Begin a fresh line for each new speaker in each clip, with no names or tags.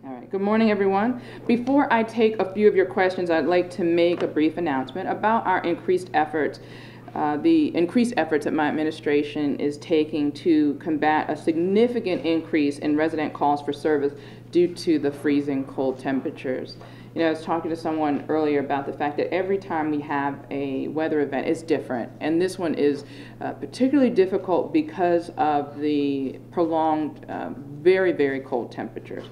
All right. Good morning, everyone. Before I take a few of your questions, I'd like to make a brief announcement about our increased efforts, the increased efforts that my administration is taking to combat a significant increase in resident calls for service due to the freezing cold temperatures. You know, I was talking to someone earlier about the fact that every time we have a weather event, it's different. And this one is particularly difficult because of the prolonged, very, very cold temperatures.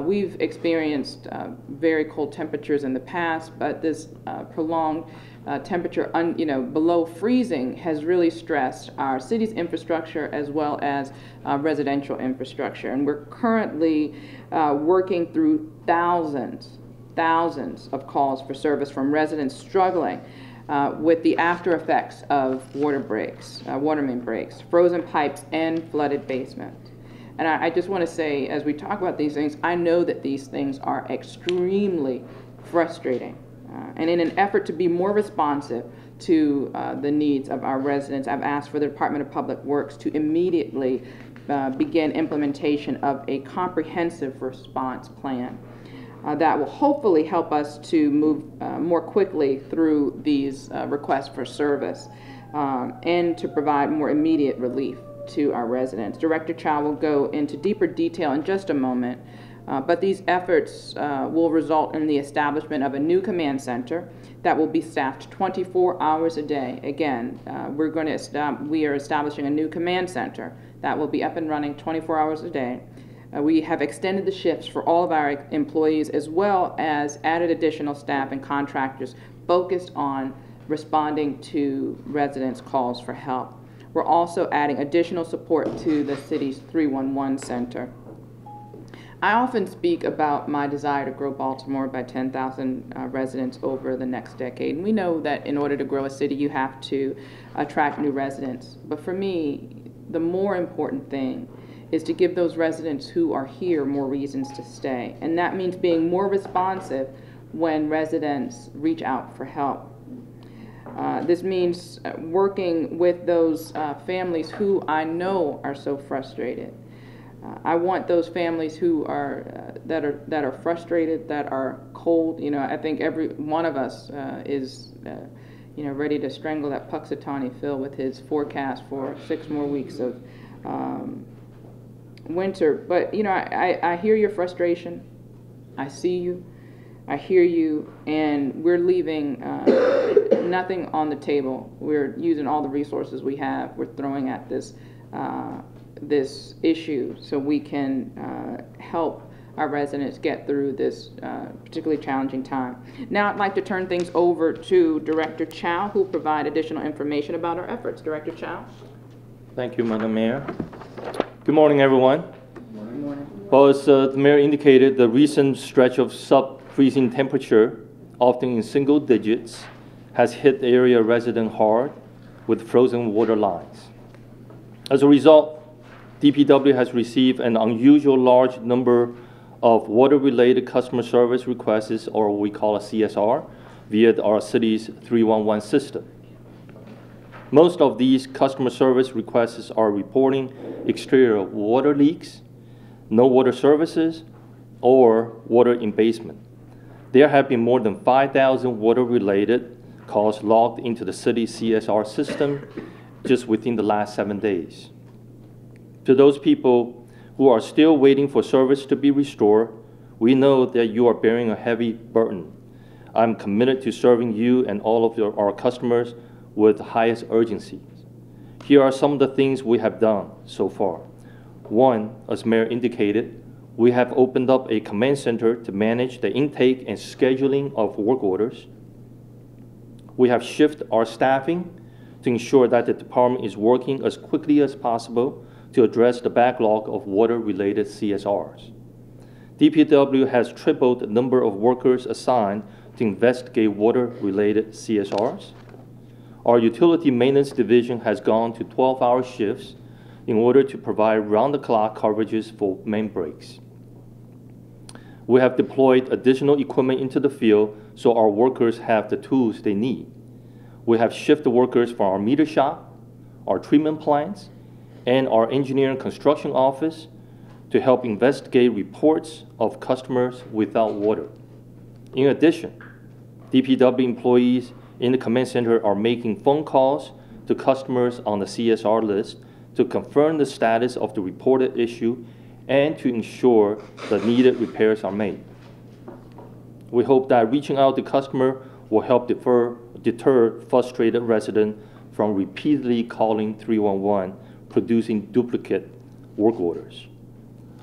We've experienced very cold temperatures in the past, but this prolonged temperature below freezing has really stressed our city's infrastructure as well as residential infrastructure. And we're currently working through thousands of calls for service from residents struggling with the after effects of water main breaks, frozen pipes, and flooded basements. And I just want to say, as we talk about these things, I know that these things are extremely frustrating. And in an effort to be more responsive to the needs of our residents, I've asked for the Department of Public Works to immediately begin implementation of a comprehensive response plan that will hopefully help us to move more quickly through these requests for service and to provide more immediate relief to our residents. Director Chow will go into deeper detail in just a moment, but these efforts will result in the establishment of a new command center that will be staffed 24 hours a day. Again, we are establishing a new command center that will be up and running 24 hours a day. We have extended the shifts for all of our employees, as well as added additional staff and contractors focused on responding to residents' calls for help. We're also adding additional support to the city's 311 center. I often speak about my desire to grow Baltimore by 10,000 residents over the next decade. And we know that in order to grow a city, you have to attract new residents. But for me, the more important thing is to give those residents who are here more reasons to stay. And that means being more responsive when residents reach out for help. This means working with those families who I know are so frustrated. I want those families who are that are frustrated, that are cold. You know, I think every one of us is ready to strangle that Puxatawny Phil with his forecast for 6 more weeks of winter. But you know, I hear your frustration. I see you. I hear you, and we're leaving nothing on the table. We're using all the resources we have. We're throwing at this this issue so we can help our residents get through this particularly challenging time. Now I'd like to turn things over to Director Chow, who will provide additional information about our efforts. Director Chow.
Thank you, Madam Mayor. Good morning, everyone.
Good morning.
Well, as the Mayor indicated, the recent stretch of sub-freezing temperature, often in single digits, has hit the area resident hard with frozen water lines. As a result, DPW has received an unusual large number of water-related customer service requests, or what we call a CSR, via our city's 311 system. Most of these customer service requests are reporting exterior water leaks, no water services, or water in basement. There have been more than 5,000 water-related calls logged into the city CSR system just within the last 7 days. To those people who are still waiting for service to be restored, we know that you are bearing a heavy burden. I'm committed to serving you and all of our customers with the highest urgency. Here are some of the things we have done so far. One, as Mayor indicated, we have opened up a command center to manage the intake and scheduling of work orders. We have shifted our staffing to ensure that the department is working as quickly as possible to address the backlog of water-related CSRs. DPW has tripled the number of workers assigned to investigate water-related CSRs. Our utility maintenance division has gone to 12-hour shifts in order to provide round-the-clock coverages for main breaks. We have deployed additional equipment into the field so our workers have the tools they need. We have shifted workers from our meter shop, our treatment plants, and our engineering construction office to help investigate reports of customers without water. In addition, DPW employees in the command center are making phone calls to customers on the CSR list to confirm the status of the reported issue and to ensure the needed repairs are made. We hope that reaching out to customer will help deter frustrated residents from repeatedly calling 311, producing duplicate work orders.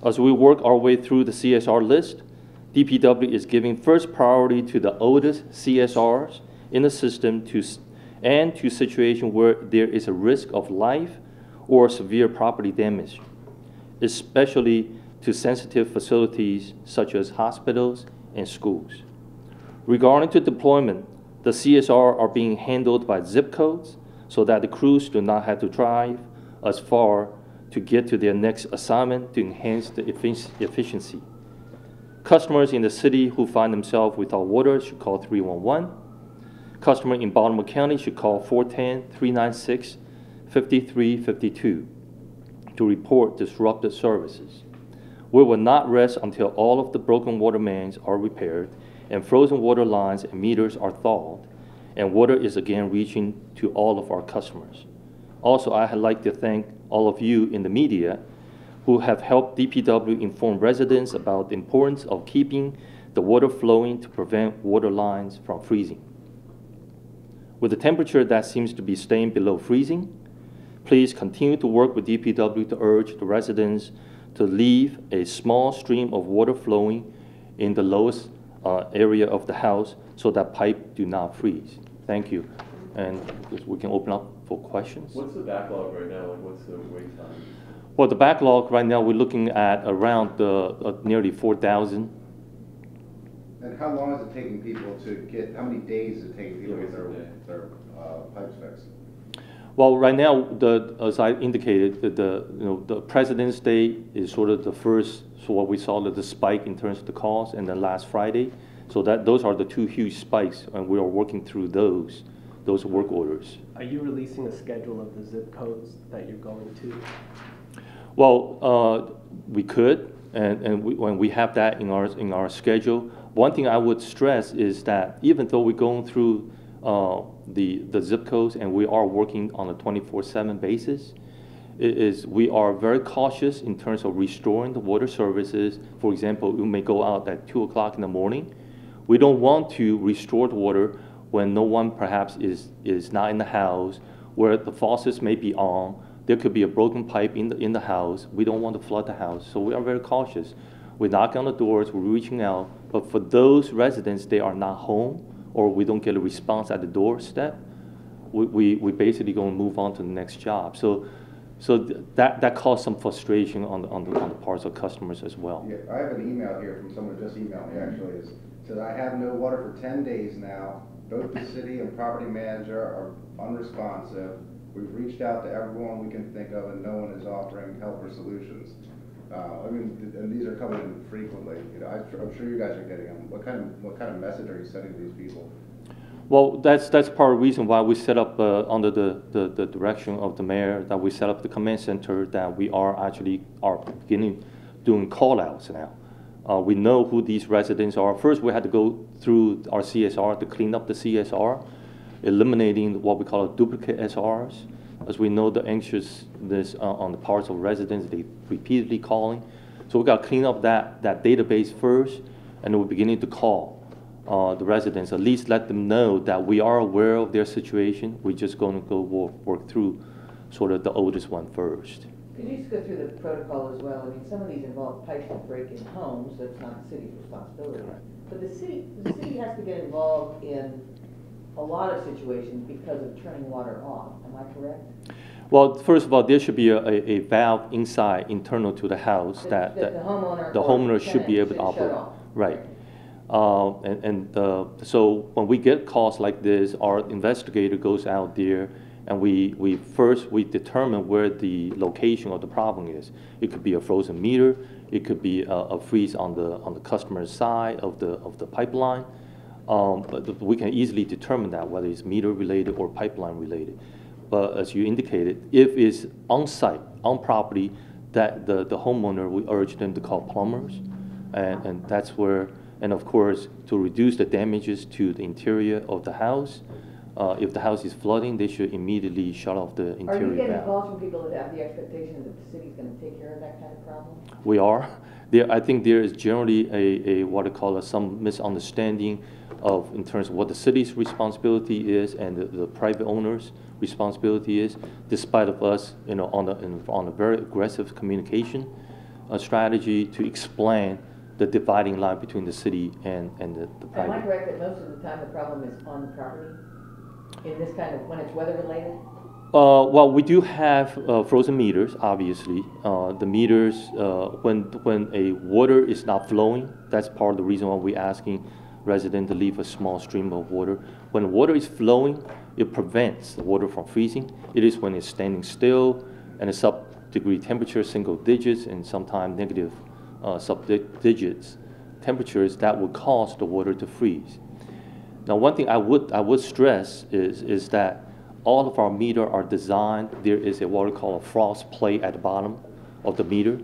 As we work our way through the CSR list, DPW is giving first priority to the oldest CSRs in the system and to situations where there is a risk of life or severe property damage, especially to sensitive facilities such as hospitals and schools. Regarding to deployment, the CSR are being handled by zip codes so that the crews do not have to drive as far to get to their next assignment to enhance the efficiency. Customers in the city who find themselves without water should call 311. Customers in Baltimore County should call 410-396-5352 to report disrupted services. We will not rest until all of the broken water mains are repaired and frozen water lines and meters are thawed, and water is again reaching to all of our customers. Also, I'd like to thank all of you in the media who have helped DPW inform residents about the importance of keeping the water flowing to prevent water lines from freezing. With the temperature that seems to be staying below freezing, please continue to work with DPW to urge the residents to leave a small stream of water flowing in the lowest area of the house so that pipe do not freeze. Thank you. And we can open up for questions.
What's the backlog right now, and what's the wait time?
Well, the backlog right now, we're looking at around nearly 4,000.
And how long is it taking people to get, how many days is it taking people to get their pipes fixed?
Well, right now, as I indicated, the President's Day is sort of the first, so what we saw the spike in terms of the calls, and then last Friday. So those are the two huge spikes, and we are working through those work orders.
Are you releasing a schedule of the zip codes that you're going to?
Well, we could, and when we have that in our schedule. One thing I would stress is that even though we're going through the zip codes and we are working on a 24/7 basis, we are very cautious in terms of restoring the water services. For example, we may go out at 2 o'clock in the morning. We don't want to restore the water when no one perhaps is not in the house, where the faucets may be on. There could be a broken pipe in the house. We don't want to flood the house, so we are very cautious. We knock on the doors, we're reaching out, but for those residents, they are not home, or we don't get a response at the doorstep, we basically going to move on to the next job. So that caused some frustration on the parts of customers as well.
Yeah, I have an email here from someone who just emailed me actually. It says, I have no water for 10 days now. Both the city and property manager are unresponsive. We've reached out to everyone we can think of, and no one is offering help or solutions. I mean, and these are coming in frequently. You know, I'm sure you guys are getting them. What kind of message are you sending to these people?
Well, that's part of the reason why we set up under the direction of the mayor, that we set up the command center, that we are beginning doing call-outs now. We know who these residents are. First, we had to go through our CSR to clean up the CSR, eliminating what we call duplicate SRs. As we know, the anxiousness on the parts of residents, they repeatedly calling. So we got to clean up that database first, and then we're beginning to call the residents, at least let them know that we are aware of their situation. We're just going to go work through sort of the oldest one first.
Could you just go through the protocol as well? I mean, some of these involve pipes that break in homes. That's not the city's responsibility.
Correct.
But the city has to get involved in a lot of situations because of turning water off. Am I correct?
Well, first of all, there should be a valve inside, internal to the house, that
the homeowner
should be able to operate.
Shut off.
Right. So when we get calls like this, our investigator goes out there, and we determine where the location of the problem is. It could be a frozen meter. It could be a freeze on the customer's side of the pipeline. But we can easily determine that, whether it's meter related or pipeline related. But as you indicated, if it's on site, on property, that the homeowner, we urge them to call plumbers, and that's where, and of course, to reduce the damages to the interior of the house. If the house is flooding, they should immediately shut off the
Are you
interior
getting
valve.
calls from people that have the expectation that the city's gonna take care of that kind of problem?
We are. I think there is generally a what I call some misunderstanding of in terms of what the city's responsibility is and the private owner's responsibility is, despite of us, on a very aggressive communication strategy to explain the dividing line between the city and the private.
Am I correct that most of the time the problem is on the property? In this kind of, when it's weather related?
Well, we do have frozen meters, obviously. The meters, when a water is not flowing, that's part of the reason why we're asking residents to leave a small stream of water. When water is flowing, it prevents the water from freezing. It is when it's standing still and a sub-degree temperature, single digits, and sometimes negative sub-digits temperatures that would cause the water to freeze. Now, one thing I would stress is that all of our meters are designed, there is what we call a frost plate at the bottom of the meter.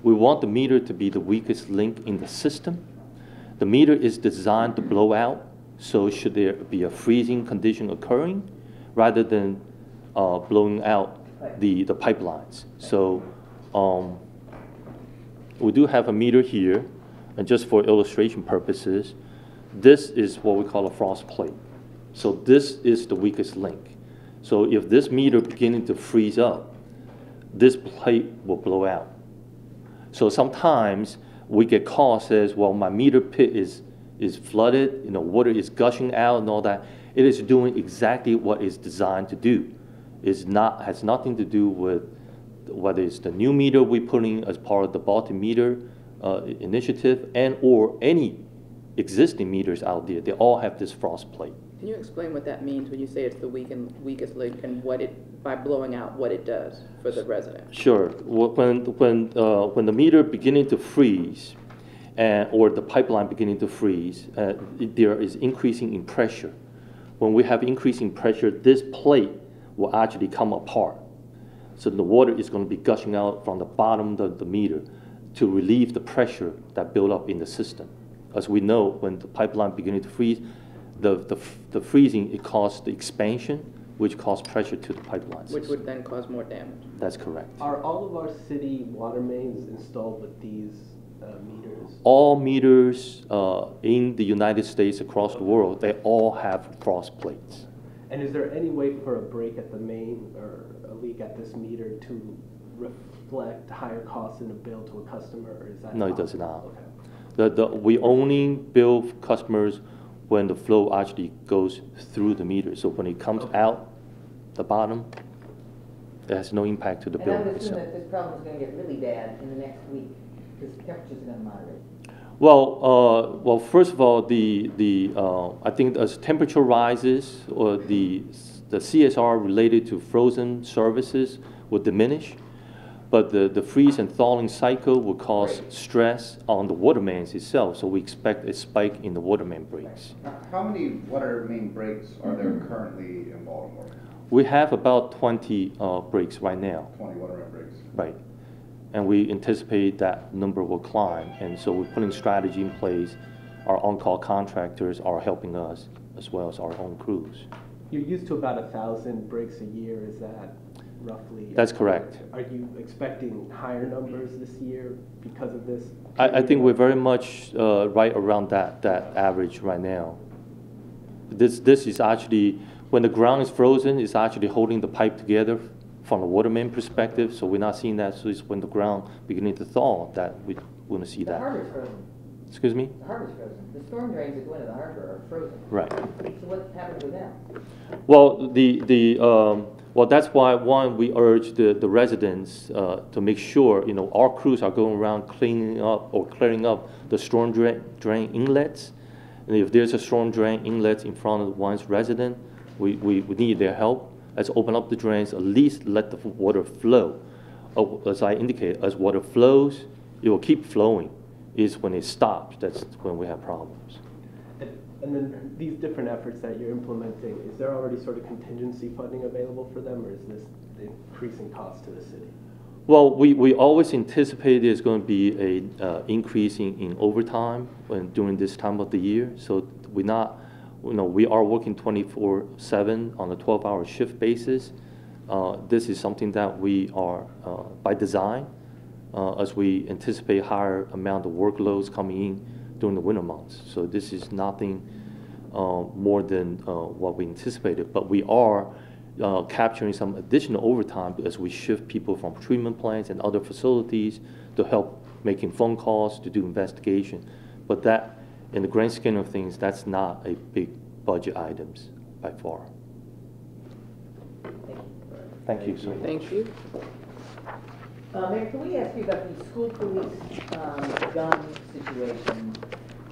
We want the meter to be the weakest link in the system. The meter is designed to blow out, so should there be a freezing condition occurring, rather than blowing out the pipelines. So we do have a meter here, and just for illustration purposes, this is what we call a frost plate. So this is the weakest link. So if this meter beginning to freeze up, this plate will blow out. So sometimes we get calls says, well, my meter pit is flooded, water is gushing out and all that. It is doing exactly what it's designed to do. Has nothing to do with whether it's the new meter we're putting as part of the Baltic meter initiative and or any existing meters out there. They all have this frost plate.
Can you explain what that means when you say it's the weakest link and by blowing out what it does for the resident?
Sure. When the meter beginning to freeze, or the pipeline beginning to freeze, there is increasing in pressure. When we have increasing pressure, this plate will actually come apart. So the water is going to be gushing out from the bottom of the meter to relieve the pressure that built up in the system. As we know, when the pipeline beginning to freeze, the freezing, it caused the expansion, which caused pressure to the pipeline system.
Which would then cause more damage.
That's correct.
Are all of our city water mains installed with these meters?
All meters in the United States, across the world, they all have frost plates.
And is there any way for a break at the main or a leak at this meter to reflect higher costs in a bill to a customer, or is that
No,
not?
it does not.
Okay.
We only bill customers when the flow actually goes through the meter. So when it comes out the bottom, it has no impact to the bill
And I would assume
itself.
that this problem is gonna get really bad in the next week, because temperatures are gonna moderate.
Well, first of all, I think as temperature rises, or the CSR related to frozen services will diminish, but the freeze and thawing cycle will cause stress on the water mains itself. So we expect a spike in the water main breaks.
Now, how many water main breaks are there currently in Baltimore?
We have about 20 breaks right now,
20 water main breaks.
right? And we anticipate that number will climb, and so we're putting strategy in place. Our on-call contractors are helping us, as well as our own crews.
You're used to about 1,000 breaks a year, is that roughly?
That's correct.
Are you expecting higher numbers this year because of this?
I think we're very much right around that average right now. This is actually, when the ground is frozen, it's actually holding the pipe together from a water main perspective, so we're not seeing that. So it's when the ground beginning to thaw that we're going to see
The
that.
harbor's frozen.
Excuse me?
The harbor's frozen. The storm drains that go into the harbor are frozen.
Right.
So what happens with them?
Well, well, that's why, one, we urge the residents to make sure, our crews are going around cleaning up or clearing up the storm drain inlets. And if there's a storm drain inlet in front of one's resident, we need their help. Let's open up the drains, at least let the water flow. As I indicated, as water flows, it will keep flowing. It's when it stops, that's when we have problems.
And then these different efforts that you're implementing, is there already sort of contingency funding available for them, or is this the increasing cost to the city?
Well, we always anticipate there's going to be a increase in overtime during this time of the year. So we're not, we are working 24/7 on a 12-hour shift basis. This is something that we are by design, as we anticipate higher amount of workloads coming in during the winter months. So this is nothing more than what we anticipated, but we are capturing some additional overtime as we shift people from treatment plants and other facilities to help making phone calls, to do investigation. But that, in the grand scheme of things, that's not a big budget items by far. Thank you, sir.
Thank you.
Mayor, can we ask you about the school police gun situation?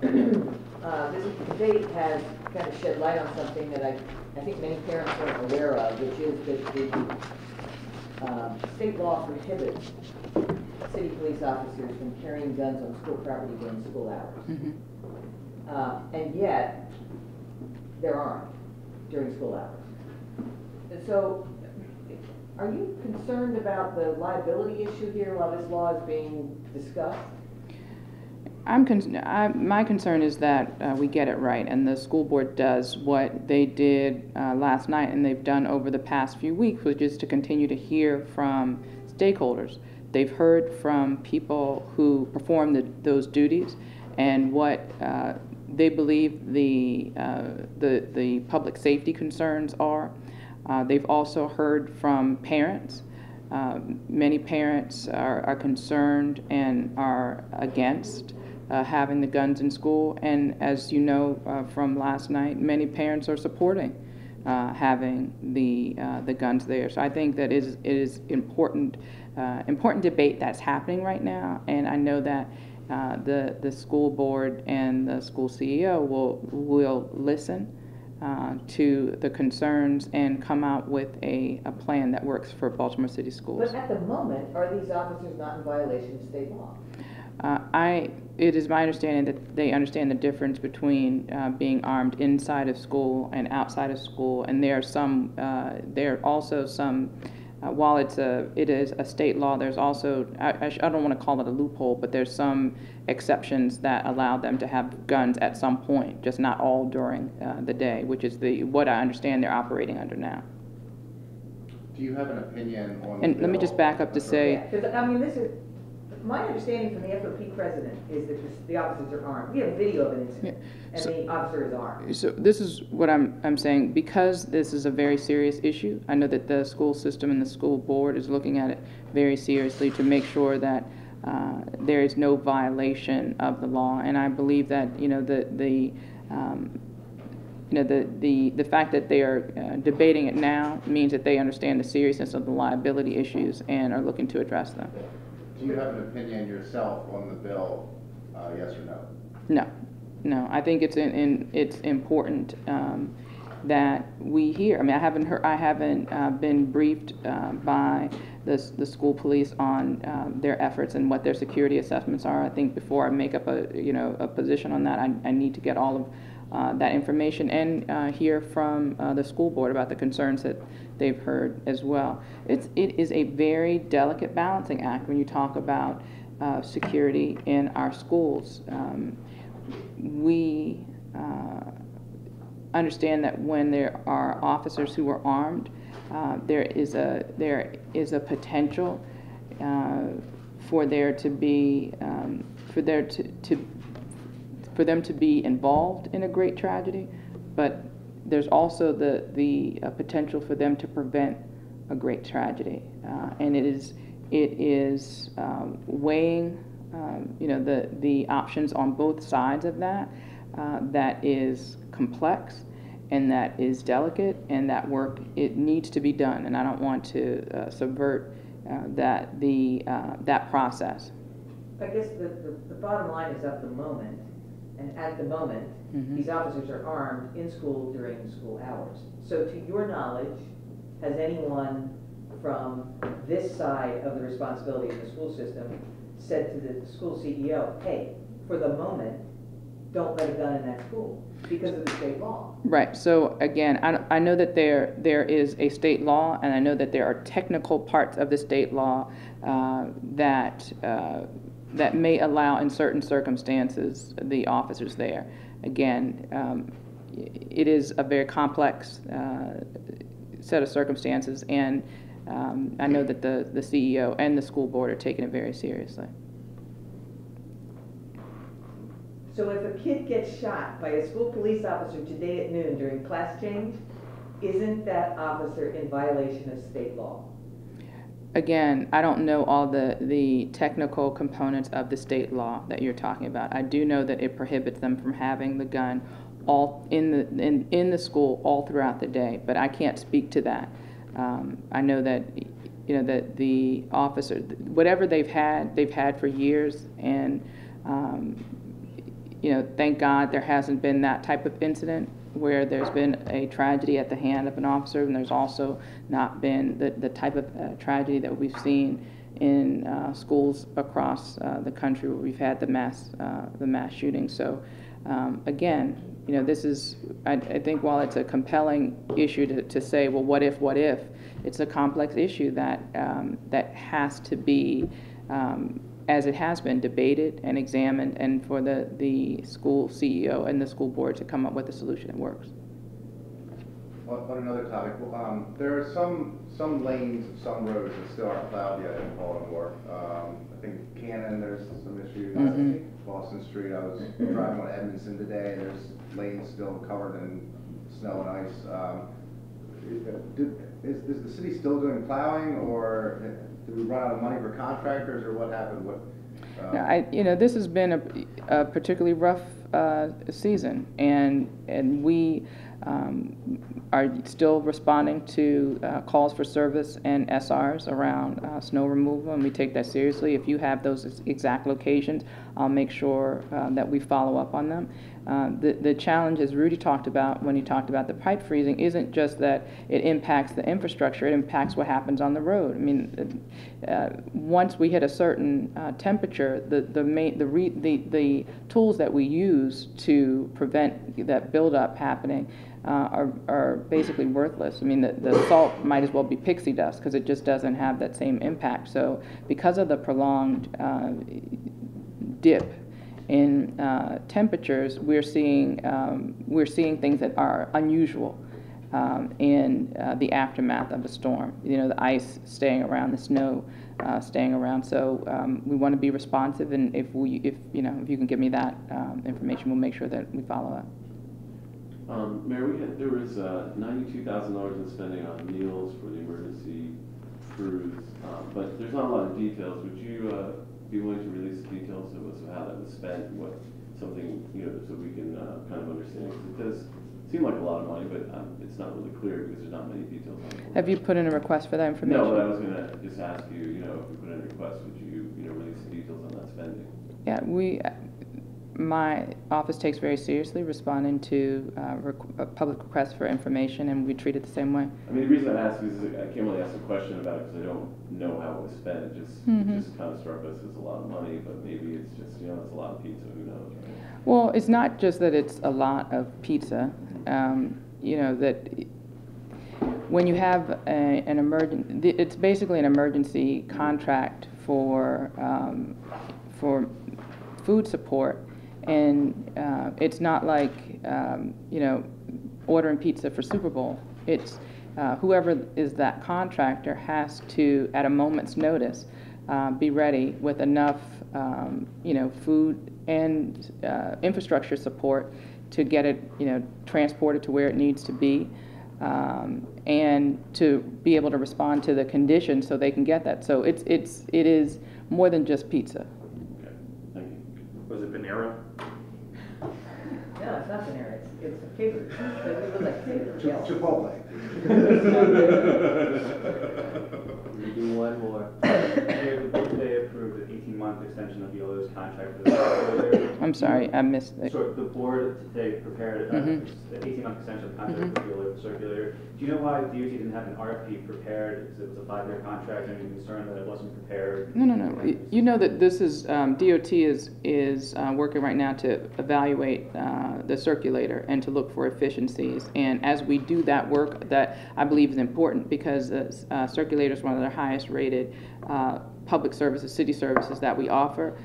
This debate has kind of shed light on something that I think many parents aren't aware of, which is that the state law prohibits city police officers from carrying guns on school property during school hours. And yet, they're armed during school hours. And so, are you concerned about the liability issue here while this law is being discussed?
My concern is that we get it right, and the school board does what they did last night and they've done over the past few weeks, which is to continue to hear from stakeholders. They've heard from people who perform those duties and what they believe the public safety concerns are. They've also heard from parents. Many parents are concerned and are against having the guns in school, and as you know from last night, many parents are supporting having the guns there. So I think that it is important debate that's happening right now, and I know that the school board and the school CEO will listen to the concerns and come out with a plan that works for Baltimore City Schools.
But at the moment, are these officers not in violation of state law?
It is my understanding that they understand the difference between being armed inside of school and outside of school, and there are also some. While it is a state law, there's also I don't want to call it a loophole, but there's some exceptions that allow them to have guns at some point, just not all during the day, which is what I understand they're operating under now.
Do you have an opinion on?
And let me just back up to say.
Because I mean, this is my understanding from the FOP president is that the officers are armed. We have video of an incident, and the officer is armed.
So this is what I'm saying. Because this is a very serious issue, I know that the school system and the school board is looking at it very seriously to make sure that there is no violation of the law. And I believe that the fact that they are debating it now means that they understand the seriousness of the liability issues and are looking to address them.
Do you have an opinion yourself on the bill, yes or no?
No. I think it's important that we hear. I mean, I haven't been briefed by the school police on their efforts and what their security assessments are. I think before I make up a position on that, I need to get all of that information and hear from the school board about the concerns that they've heard as well. It is a very delicate balancing act when you talk about security in our schools. We understand that when there are officers who are armed, there is a potential for there to be for them to be involved in a great tragedy, but there's also the potential for them to prevent a great tragedy, and it is weighing the options on both sides of that. That is complex, and that is delicate, and that work it needs to be done, and I don't want to subvert that process.
I guess the bottom line is at the moment. And at the moment, these officers are armed in school during school hours. So to your knowledge, has anyone from this side of the responsibility of the school system said to the school CEO, hey, for the moment, don't let a gun in that school because of the state law.
Right. So again, I know that there is a state law, and I know that there are technical parts of the state law that may allow, in certain circumstances, the officers there. Again, it is a very complex set of circumstances, and I know that the CEO and the school board are taking it very seriously.
So if a kid gets shot by a school police officer today at noon during class change, isn't that officer in violation of state law?
Again, I don't know all the technical components of the state law that you're talking about. I do know that it prohibits them from having the gun all in the school all throughout the day, but I can't speak to that. I know that that the officer, whatever they've had for years, and thank God there hasn't been that type of incident where there's been a tragedy at the hand of an officer, and there's also not been the type of tragedy that we've seen in schools across the country where we've had the mass shootings. So again, this is, I think while it's a compelling issue to say, well, what if, it's a complex issue that has to be, as it has been, debated and examined, and for the school CEO and the school board to come up with a solution that works.
On another topic, there are some lanes, some roads that still aren't plowed yet in Baltimore. I think Cannon, there's some issues.
Mm-hmm.
Boston Street, I was driving on Edmondson today, and there's lanes still covered in snow and ice. Is the city still doing plowing, or did we run out of money for contractors, or what happened?
This has been a particularly rough season, and we are still responding to calls for service and SRs around snow removal, and we take that seriously. If you have those exact locations, I'll make sure that we follow up on them. The challenge, as Rudy talked about when he talked about the pipe freezing, isn't just that it impacts the infrastructure, it impacts what happens on the road. I mean, once we hit a certain temperature, the tools that we use to prevent that buildup happening are basically worthless. I mean, the salt might as well be pixie dust because it just doesn't have that same impact. So because of the prolonged dip in temperatures, we're seeing things that are unusual in the aftermath of a storm. The ice staying around, the snow staying around. So we want to be responsive, and if you can give me that information, we'll make sure that we follow up.
Mayor, there was $92,000 in spending on meals for the emergency crews, but there's not a lot of details. Would you be willing to release the details of how that was spent, so we can kind of understand? Because it does seem like a lot of money, but it's not really clear because there's not many details on it.
Have you put in a request for that information?
No, but I was going to just ask you, if we put in a request, would you, release the details on that spending?
Yeah, my office takes very seriously responding to public requests for information, and we treat it the same way.
I mean, the reason I ask is I can't really ask a question about it because I don't know how it was spent. It just kind of struck us as a lot of money, but maybe it's just, it's a lot of pizza, who knows, right?
Well, it's not just that it's a lot of pizza. That when you have an emergency, it's basically an emergency contract for food support. And it's not like, ordering pizza for Super Bowl. It's whoever is that contractor has to, at a moment's notice, be ready with enough, food and infrastructure support to get it, transported to where it needs to be, and to be able to respond to the conditions so they can get that. So it is more than just pizza.
Okay, thank you.
Was it Panera?
No, it's not Panera, it's a caterer. So we would like caterer.
Chipotle.
We do one more. Mayor, the board today approved an 18-month 18-month extension of YOLO's contract for the circulator.
I'm sorry, I missed it.
So the board today prepared an 18-month extension of the contract for YOLO circulator. Do you know why DOT didn't have an RFP prepared? Because it was a 5-year contract, and are you concerned that it wasn't prepared?
No. You know that this is, DOT is working right now to evaluate the circulator and to look for efficiencies. And as we do that work, that I believe is important, because the circulator is one of the highest rated public services, city services that we offer.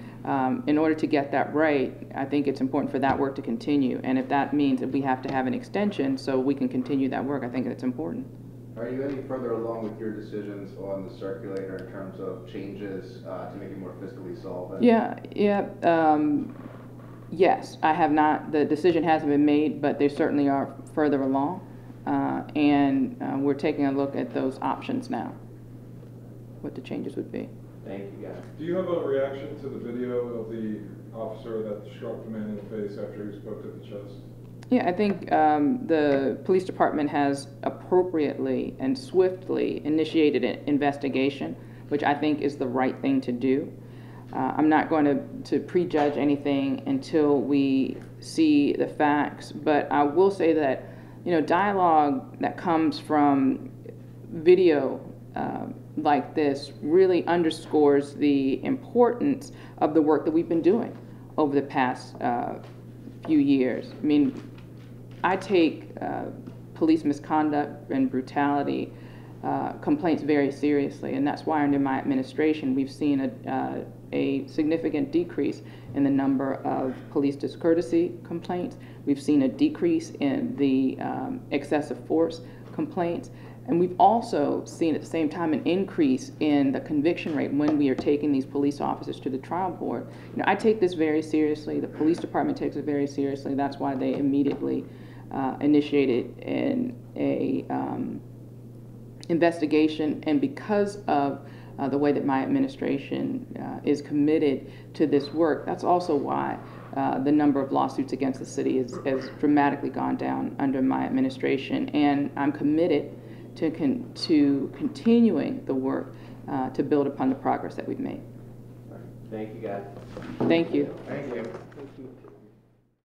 In order to get that right, I think it's important for that work to continue. And if that means that we have to have an extension so we can continue that work, I think it's important.
Are you any further along with your decisions on the circulator in terms of changes to make it more fiscally solvent?
Yes, I have not. The decision hasn't been made, but they certainly are further along. And we're taking a look at those options now, what the changes would be.
Thank you, guys.
Do you have a reaction to the video of the officer that struck the man in the face after he spoke to the chest?
Yeah, I think the police department has appropriately and swiftly initiated an investigation, which I think is the right thing to do. I'm not going to prejudge anything until we see the facts, but I will say that, dialogue that comes from video like this really underscores the importance of the work that we've been doing over the past few years. I mean, I take police misconduct and brutality complaints very seriously, and that's why under my administration we've seen a significant decrease in the number of police discourtesy complaints. We've seen a decrease in the excessive force complaints. And we've also seen at the same time an increase in the conviction rate when we are taking these police officers to the trial board. I take this very seriously. The police department takes it very seriously. That's why they immediately initiated an investigation. And because of the way that my administration is committed to this work, that's also why the number of lawsuits against the city has dramatically gone down under my administration. And I'm committed to continuing the work to build upon the progress that we've made.
Thank you, guys.
Thank you.
Thank you.